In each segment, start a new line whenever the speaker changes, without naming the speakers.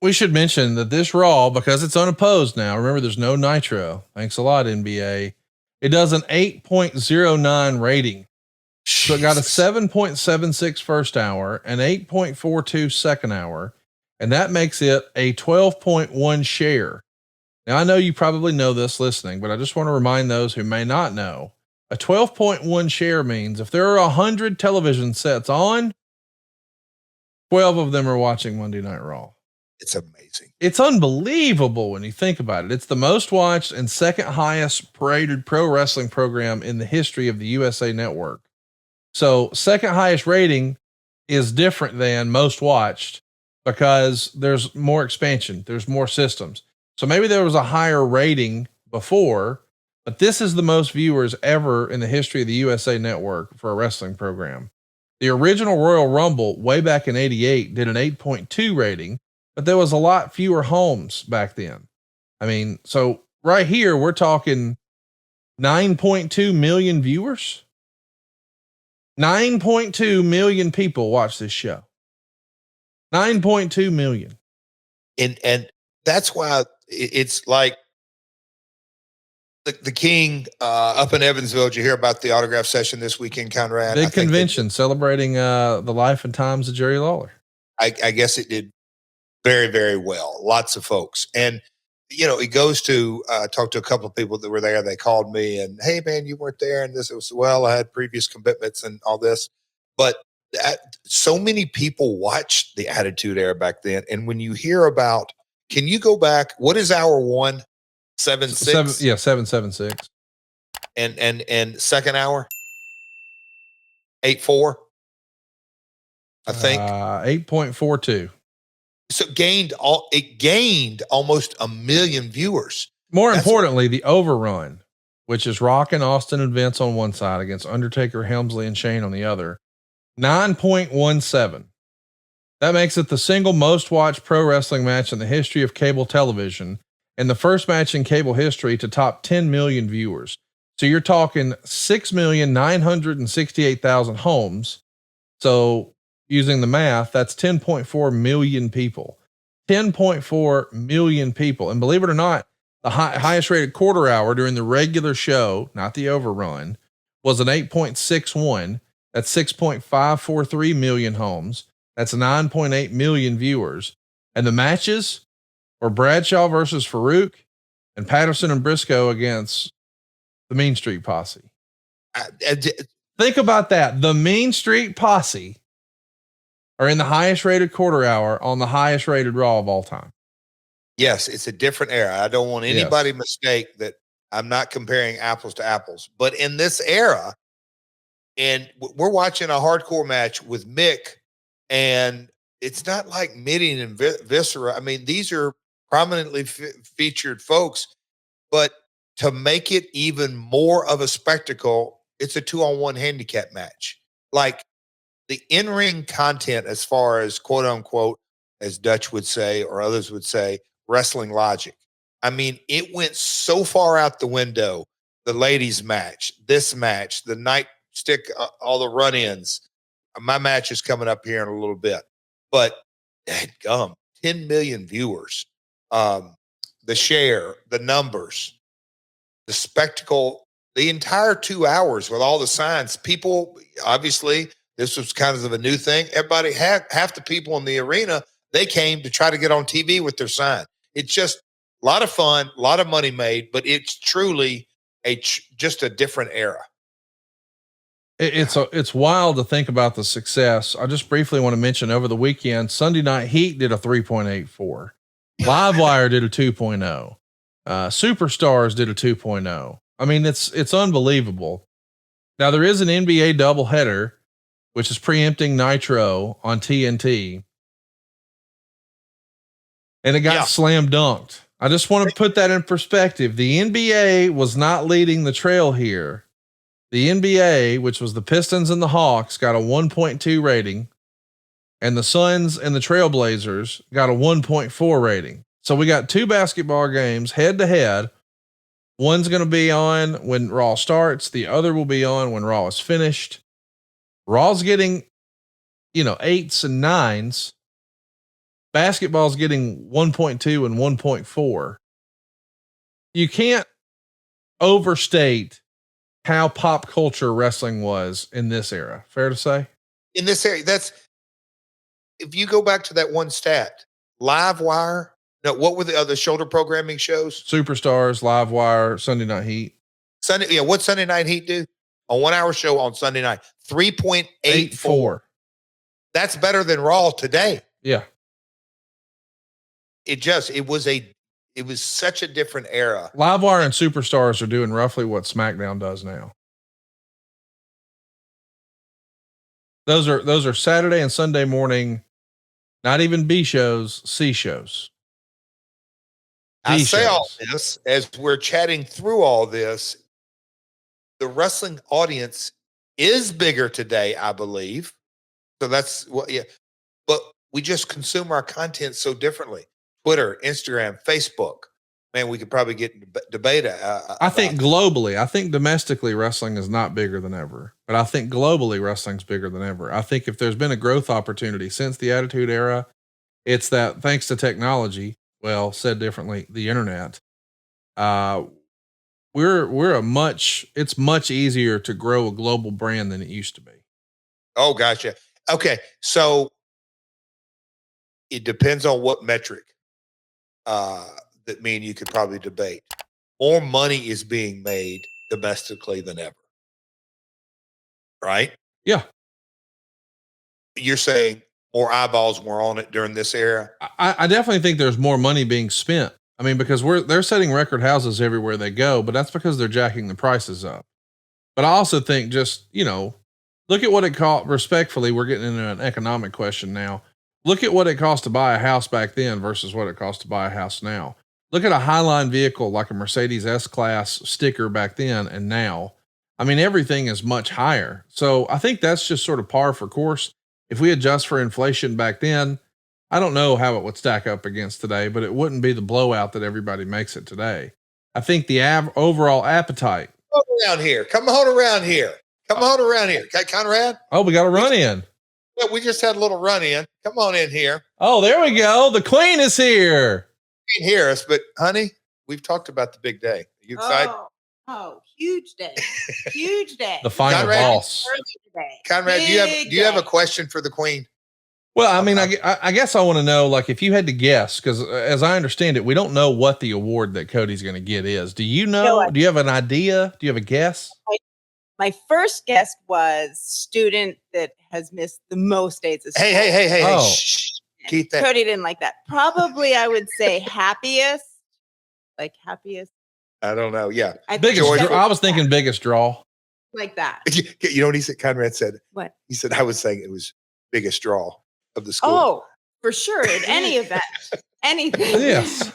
We should mention that this Raw, because it's unopposed now, remember there's no Nitro. Thanks a lot, NBA. It does an 8.09 rating. So it got a 7.76 first hour, an 8.42 second hour, and that makes it a 12.1 share. Now, I know you probably know this listening, but I just want to remind those who may not know. A 12.1 share means if there are 100 television sets on, 12 of them are watching Monday Night Raw.
It's amazing.
It's unbelievable when you think about it. It's the most watched and second highest rated pro wrestling program in the history of the USA Network. So, second highest rating is different than most watched because there's more expansion, there's more systems. So, maybe there was a higher rating before, but this is the most viewers ever in the history of the USA Network for a wrestling program. The original Royal Rumble, way back in 88, did an 8.2 rating, but there was a lot fewer homes back then. I mean, so right here, we're talking 9.2 million viewers. 9.2 million people watch this show. 9.2 million.
And that's why it's like the King up in Evansville. Did you hear about the autograph session this weekend, Conrad?
Big convention celebrating the life and times of Jerry Lawler.
I guess it did very, very well. Lots of folks. And, he goes to talk to a couple of people that were there. They called me and, hey, man, you weren't there. And this, it was, well, I had previous commitments and all this. But so many people watched the Attitude Era back then. And when you hear about, can you go back? What is hour one? 7.6?
Yeah, 7.76.
And second hour? 8.4? I think
8.42.
So it gained almost 1 million viewers.
More importantly, the overrun, which is Rock and Austin and Vince on one side against Undertaker, Helmsley, and Shane on the other, 9.17. That makes it the single most watched pro wrestling match in the history of cable television and the first match in cable history to top 10 million viewers. So you're talking 6,968,000 homes. So using the math, that's 10.4 million people. 10.4 million people. And believe it or not, the highest rated quarter hour during the regular show, not the overrun, was an 8.61. That's 6.543 million homes. That's 9.8 million viewers. And the matches were Bradshaw versus Farouk and Patterson and Briscoe against the Mean Street Posse. Think about that. The Mean Street Posse are in the highest rated quarter hour on the highest rated Raw of all time.
Yes, it's a different era. I don't want anybody mistake that I'm not comparing apples to apples, but in this era, and we're watching a hardcore match with Mick, and it's not like Mideon and Viscera. I mean, these are prominently featured folks, but to make it even more of a spectacle, it's a 2-on-1 handicap match. Like, the in-ring content, as far as quote unquote, as Dutch would say, or others would say, wrestling logic. I mean, it went so far out the window. The ladies match, this match, the nightstick, all the run-ins. My match is coming up here in a little bit, but 10 million viewers. The share, the numbers, the spectacle, the entire 2 hours with all the signs. People, obviously, this was kind of a new thing. Everybody, half the people in the arena, they came to try to get on TV with their sign. It's just a lot of fun, a lot of money made, but it's truly just a different era.
It's wild to think about the success. I just briefly want to mention over the weekend, Sunday Night Heat did a 3.84. Livewire did a 2.0. Superstars did a 2.0. I mean, it's unbelievable. Now there is an NBA doubleheader, which is preempting Nitro on TNT. And it got slam dunked. I just want to put that in perspective. The NBA was not leading the trail here. The NBA, which was the Pistons and the Hawks, got a 1.2 rating, and the Suns and the Trailblazers got a 1.4 rating. So we got 2 basketball games head to head. One's going to be on when Raw starts. The other will be on when Raw is finished. Raw's getting, 8s and 9s. Basketball's getting 1.2 and 1.4. You can't overstate how pop culture wrestling was in this era. Fair to say?
In this area, that's if you go back to that one stat, Live Wire. No, what were the other shoulder programming shows?
Superstars, Live Wire, Sunday Night Heat.
Sunday, yeah. What Sunday Night Heat do? A 1 hour show on Sunday night, 3.84. That's better than Raw today.
Yeah.
It was such a different era.
Live Wire and Superstars are doing roughly what SmackDown does now. Those are Saturday and Sunday morning, not even B shows, C shows.
I say all this as we're chatting through all this. The wrestling audience is bigger today, I believe. So that's what, yeah. But we just consume our content so differently. Twitter, Instagram, Facebook. Man, we could probably get debate.
I think globally, I think domestically wrestling is not bigger than ever, but I think globally wrestling's bigger than ever. I think if there's been a growth opportunity since the Attitude Era, it's that thanks to technology, well, said differently, the internet, it's much easier to grow a global brand than it used to be.
Oh, gotcha. Okay. So it depends on what metric, that mean you could probably debate. More money is being made domestically than ever. Right?
Yeah.
You're saying more eyeballs were on it during this era?
I definitely think there's more money being spent. I mean, because they're setting record houses everywhere they go, but that's because they're jacking the prices up. But I also think just, look at what it cost. Respectfully, we're getting into an economic question now. Look at what it cost to buy a house back then versus what it costs to buy a house now. Look at a Highline vehicle like a Mercedes S-Class sticker back then and now. I mean, everything is much higher. So I think that's just sort of par for course. If we adjust for inflation back then, I don't know how it would stack up against today, but it wouldn't be the blowout that everybody makes it today. I think the overall appetite.
Come on around here. Come on around here. Okay, Conrad?
Oh, we got a run in.
Yeah, we just had a little run in. Come on in here.
Oh, there we go. The Queen is here.
You can hear us, but honey, we've talked about the big day. Are you excited?
Oh, huge day. Huge day.
The final boss.
Conrad, do you have a question for the Queen?
Well, I mean, I guess I want to know, like, if you had to guess, because as I understand it, we don't know what the award that Cody's going to get is. Do you know? No, do you have an idea? Do you have a guess?
My first guess was student that has missed the most days of school.
Hey. Oh. Shh. Keep that.
Cody didn't like that. Probably I would say happiest. Like happiest.
I don't know. Yeah.
I was thinking biggest draw.
Like that.
You know what he said? Conrad said.
What?
He said, I was saying it was biggest draw of the school.
Oh, for sure. In any event. Anything.
Yes.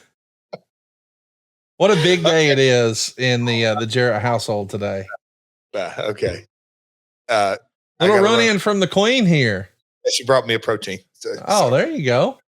What a big day it is in the Jarrett household today.
Okay.
Little run in from the Queen here.
She brought me a protein.
So, there you go.